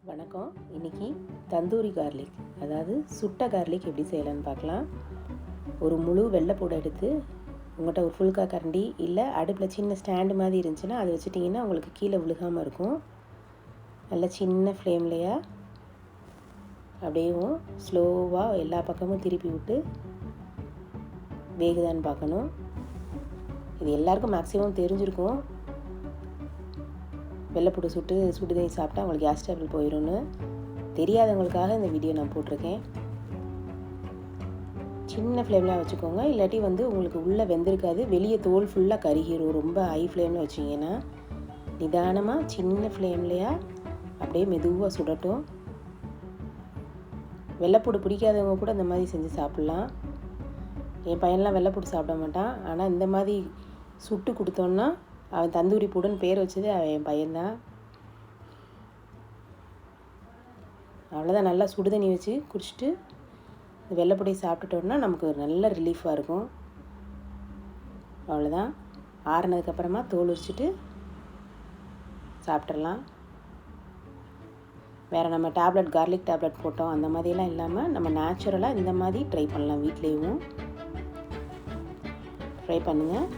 வணக்கம். இன்றைக்கி தந்தூரி கார்லிக், அதாவது சுட்ட கார்லிக் எப்படி செய்யலான்னு பார்க்கலாம். ஒரு முழு வெள்ளைப்பூடை எடுத்து உங்கள்கிட்ட ஒரு ஃபுல்கா கரண்டி இல்லை அடுப்பில் சின்ன ஸ்டாண்டு மாதிரி இருந்துச்சுன்னா அதை வச்சுட்டிங்கன்னா உங்களுக்கு கீழே விழுகாமல் இருக்கும். நல்லா சின்ன ஃப்ளேம்லையா அப்படியேவும் ஸ்லோவாக எல்லா பக்கமும் திருப்பி விட்டு வேகுதான்னு பார்க்கணும். இது எல்லாருக்கும் மேக்ஸிமம் தெரிஞ்சிருக்கும். வெள்ளைப்பூடு சுடு தண்ணி சாப்பிட்டா உங்களுக்கு கேஸ் ட்ரபிள் போயிடும்னு. தெரியாதவங்களுக்காக இந்த வீடியோ நான் போட்டிருக்கேன். சின்ன ஃப்ளேம்லாம் வச்சுக்கோங்க, இல்லாட்டி உங்களுக்கு உள்ளே வெந்திருக்காது, வெளியே தோல் ஃபுல்லாக கருகிரும். ரொம்ப ஹை ஃப்ளேமில் வச்சிங்கன்னா நிதானமாக சின்ன ஃப்ளேம்லையா அப்படியே மெதுவாக சுடட்டும். வெள்ளைப்பூடு பிடிக்காதவங்க கூட இந்த மாதிரி செஞ்சு சாப்பிட்லாம். என் பையன்லாம் வெள்ளைப்பூடு சாப்பிட மாட்டான், ஆனால் இந்த மாதிரி சுட்டு கொடுத்தோன்னா அவன் தந்தூரி பூடுன்னு பேர் வச்சது என் பையன்தான். அவ்வளோதான். நல்லா சுடு தண்ணி வச்சு குடிச்சிட்டு வெள்ளைப்பூடையை சாப்பிட்டுட்டோன்னா நமக்கு ஒரு நல்ல ரிலீஃபாக இருக்கும். அவ்வளோதான். ஆறுனதுக்கப்புறமா தோல் உரிச்சிட்டு சாப்பிட்றலாம். வேறு நம்ம கார்லிக் டேப்லெட் போட்டோம் அந்த மாதிரிலாம் இல்லாமல் நம்ம நேச்சுரலாக இந்த மாதிரி ட்ரை பண்ணலாம். வீட்லேயும் ட்ரை பண்ணுங்கள்.